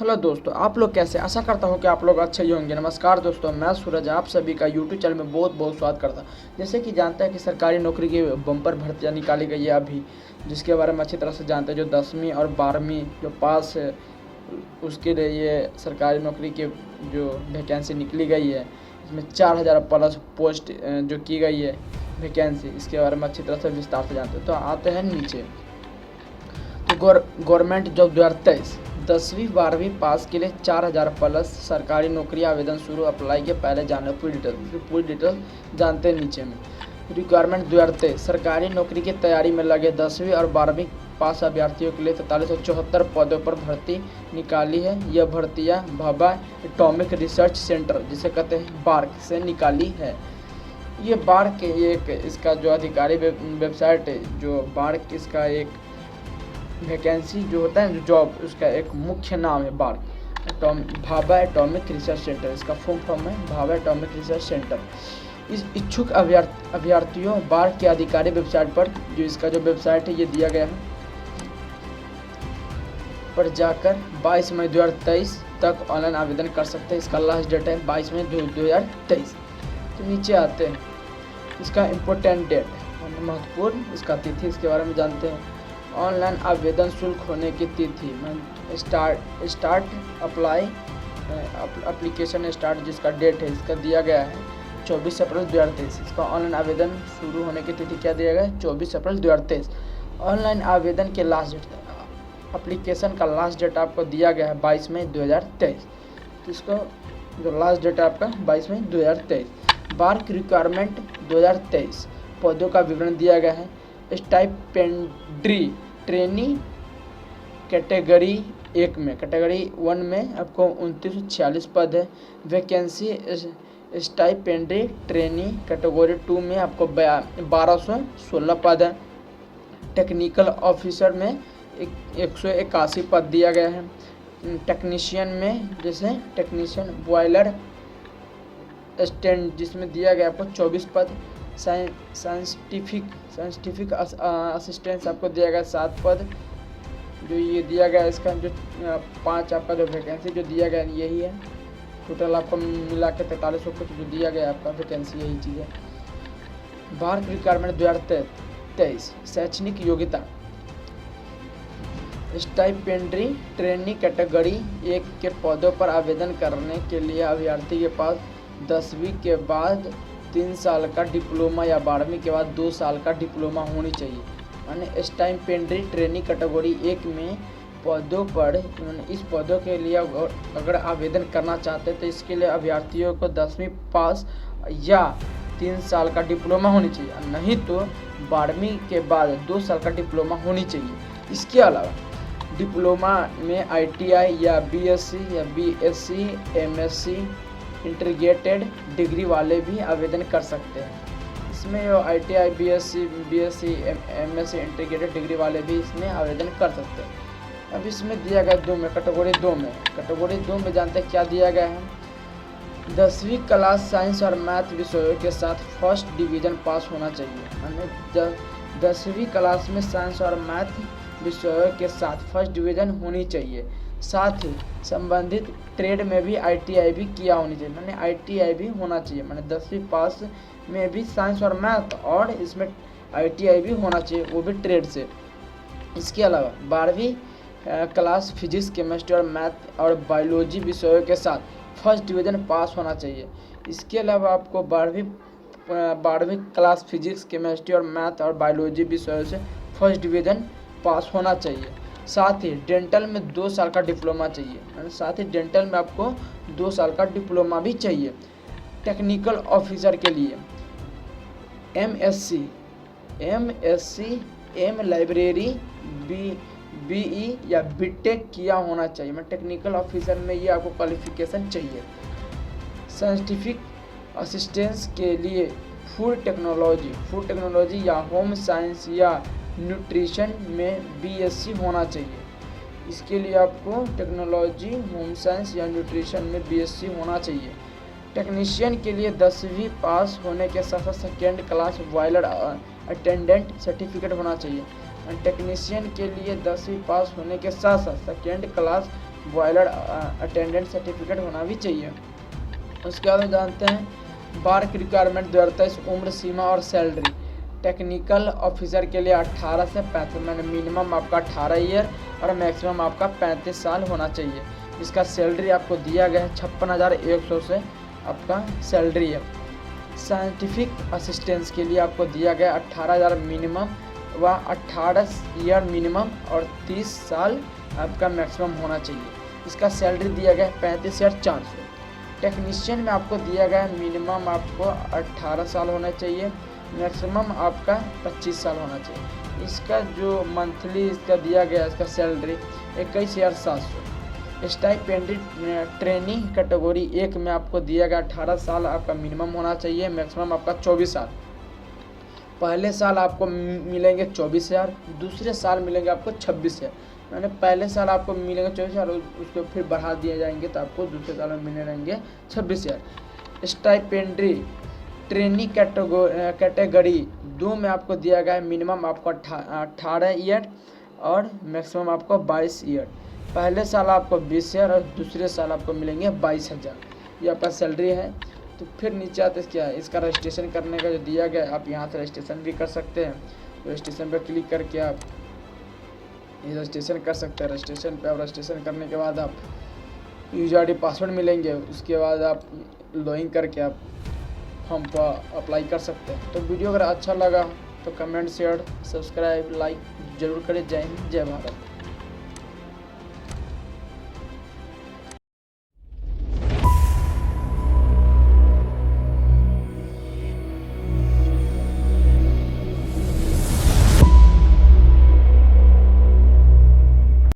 Hello दोस्तों, आप लोग कैसे? आशा करता हूँ कि आप लोग अच्छे ही होंगे। नमस्कार दोस्तों, मैं सूरज आप सभी का यूट्यूब चैनल में बहुत बहुत स्वागत करता हूँ। जैसे कि जानते हैं कि सरकारी नौकरी की बम्पर भर्तियाँ निकाली गई है अभी, जिसके बारे में अच्छी तरह से जानते हैं। जो 10वीं और 12वीं जो पास है उसके लिए ये सरकारी नौकरी के जो वैकेंसी निकली गई है, इसमें 4000 प्लस पोस्ट जो की गई है वैकेंसी, इसके बारे में अच्छी तरह से विस्तार से जानते हैं। तो आते हैं नीचे। तो गवर्नमेंट जॉब 2023 10वीं 12वीं पास के लिए 4000 प्लस सरकारी नौकरी आवेदन शुरू। अप्लाई के पहले जाने पूरी डिटेल जानते हैं नीचे में। रिक्वायरमेंट 2023 सरकारी नौकरी की तैयारी में लगे 10वीं और 12वीं पास अभ्यर्थियों के लिए 4374 पदों पर भर्ती निकाली है। यह भर्तियां भाभा एटॉमिक रिसर्च सेंटर, जिसे कहते हैं बार्क, से निकाली है। ये बार्क एक इसका जो अधिकारी वेबसाइट है, जो बार्क इसका एक वैकेंसी जो होता है, जो जॉब, उसका एक मुख्य नाम है BARC, Bhabha atomic research centre. इसका फुल फॉर्म है भाभा एटॉमिक रिसर्च सेंटर। इस इच्छुक अभ्यर्थियों बार्क के अधिकारी वेबसाइट पर, जो इसका जो वेबसाइट है ये दिया गया है, पर जाकर 22 मई 2023 तक ऑनलाइन आवेदन कर सकते हैं। इसका लास्ट डेट है 22 मई 2023। तो नीचे आते हैं, इसका इम्पोर्टेंट डेट, महत्वपूर्ण इसका तिथि, इसके बारे में जानते हैं। ऑनलाइन आवेदन शुल्क होने की तिथि, स्टार्ट अप्लाई एप्लीकेशन स्टार्ट, जिसका डेट है इसका दिया गया है 24 अप्रैल 2023। इसका ऑनलाइन आवेदन शुरू होने की तिथि क्या दिया गया है? 24 अप्रैल 2023। ऑनलाइन आवेदन के लास्ट डेट, एप्लीकेशन का लास्ट डेट आपको दिया गया है 22 मई 2023। तो इसको जो लास्ट डेट है आपका 22 मई 2023। बार्क रिक्वायरमेंट 2023 पदों का विवरण दिया गया है। स्टाइपेंड्री ट्रेनी कैटेगरी 1 में, कैटेगरी 1 में आपको 2946 पद है। वैकेंसी स्टाइपेंड्री ट्रेनी कैटेगरी 2 में आपको 1216 पद है। टेक्निकल ऑफिसर में 181 पद दिया गया है। टेक्नीशियन में, जैसे टेक्नीशियन बॉयलर स्टैंड, जिसमें दिया गया आपको 24 पद। साइंटिफिक असिस्टेंस आपको दिया गया 7 पद। जो ये दिया गया इसका जो 5 आपका जो वैकेंसी जो दिया गया यही है। टोटल आपको मिला के 4300 कुछ जो दिया गया आपका वैकेंसी, यही चीज़ है। बार्क रिक्वायरमेंट 2023 शैक्षणिक योग्यता, स्टाइपेंड्री ट्रेनी कैटेगरी 1 के पदों पर आवेदन करने के लिए अभ्यर्थी के पास 10वीं के बाद 3 साल का डिप्लोमा या 12वीं के बाद 2 साल का डिप्लोमा होनी चाहिए। यानी स्टाइपेंड्री ट्रेनी कैटेगरी 1 में पदों पर, इस पदों के लिए अगर आवेदन करना चाहते हैं तो इसके लिए अभ्यर्थियों को 10वीं पास या 3 साल का डिप्लोमा होनी चाहिए, नहीं तो 12वीं के बाद 2 साल का डिप्लोमा होनी चाहिए। इसके अलावा डिप्लोमा में ITI या BSc या BSc MSc इंटीग्रेटेड डिग्री वाले भी आवेदन कर सकते हैं। इसमें जो ITI BSc MSc integrated degree वाले भी इसमें आवेदन कर सकते हैं। अब इसमें दिया गया 2 में, कैटेगरी 2 में जानते हैं क्या दिया गया है? 10वीं क्लास साइंस और मैथ विषयों के साथ फर्स्ट डिवीज़न पास होना चाहिए। यानी 10वीं क्लास में साइंस और मैथ विषयों के साथ फर्स्ट डिवीज़न होनी चाहिए। साथ ही संबंधित ट्रेड में भी ITI भी किया होनी चाहिए, मैंने ITI भी होना चाहिए। मैंने 10वीं पास में भी साइंस और मैथ, और इसमें ITI भी होना चाहिए, वो भी ट्रेड से। इसके अलावा 12वीं क्लास फिजिक्स केमिस्ट्री और मैथ और बायोलॉजी विषयों के साथ फर्स्ट डिवीज़न पास होना चाहिए। इसके अलावा आपको 12वीं क्लास फिजिक्स केमिस्ट्री और मैथ और बायोलॉजी विषयों से फर्स्ट डिवीज़न पास होना चाहिए। साथ ही डेंटल में 2 साल का डिप्लोमा चाहिए, साथ ही डेंटल में आपको 2 साल का डिप्लोमा भी चाहिए। टेक्निकल ऑफिसर के लिए एम लाइब्रेरी BE या BTech किया होना चाहिए। मैं टेक्निकल ऑफिसर में ये आपको क्वालिफिकेशन चाहिए। साइंटिफिक असिस्टेंस के लिए फूड टेक्नोलॉजी या होम साइंस या न्यूट्रिशन में BSc होना चाहिए। इसके लिए आपको टेक्नोलॉजी, होम साइंस या न्यूट्रिशन में BSc होना चाहिए। टेक्नीशियन के लिए 10वीं पास होने के साथ साथ second class boiler attendant certificate होना चाहिए। टेक्नीशियन के लिए 10वीं पास होने के साथ साथ second class boiler attendant certificate होना भी चाहिए। उसके बाद हम जानते हैं बार की रिक्वायरमेंट 2023 उम्र सीमा और सैलरी। टेक्निकल ऑफिसर के लिए 18 से 35 मैंने मिनिमम आपका 18 ईयर और मैक्सिमम आपका 35 साल होना चाहिए। इसका सैलरी आपको दिया गया है 56,100 से आपका सैलरी है। साइंटिफिक असिस्टेंस के लिए आपको दिया गया 18,000 मिनिमम व 18 ईयर मिनिमम और 30 साल आपका मैक्सिमम होना चाहिए। इसका सैलरी दिया गया है 35,400। टेक्नीशियन में आपको दिया गया है मिनिमम आपको 18 साल होना चाहिए, मैक्सिमम आपका 25 साल होना चाहिए। इसका जो मंथली इसका दिया गया इसका सैलरी 21,700। स्टाइपेंडी ट्रेनी कैटेगरी 1 में आपको दिया गया 18 साल आपका मिनिमम होना चाहिए, मैक्सिमम आपका 24 साल। पहले साल आपको मिलेंगे 24,000, दूसरे साल मिलेंगे आपको 26,000। मैंने पहले साल आपको मिलेंगे 24,000 और उसको फिर बढ़ा दिए जाएंगे तो आपको दूसरे साल में मिलने रहेंगे 26,000। स्टाइपेंड्री ट्रेनी कैटेगरी 2 में आपको दिया गया है मिनिमम आपको 18 ईयर और मैक्सिमम आपको 22 ईयर। पहले साल आपको 20,000 और दूसरे साल आपको मिलेंगे 22,000। ये आपका सैलरी है। तो फिर नीचे आते क्या है इसका रजिस्ट्रेशन करने का जो दिया गया आप यहाँ से रजिस्ट्रेशन भी कर सकते हैं। रजिस्ट्रेशन पर क्लिक करके आप ये रजिस्ट्रेशन कर सकते हैं। रजिस्ट्रेशन पे आप रजिस्ट्रेशन करने के बाद आप यूजर आई डी पासवर्ड मिलेंगे, उसके बाद आप लॉगिन करके आप फॉर्म पर अप्लाई कर सकते हैं। तो वीडियो अगर अच्छा लगा तो कमेंट शेयर सब्सक्राइब लाइक जरूर करें। जय हिंद जय भारत।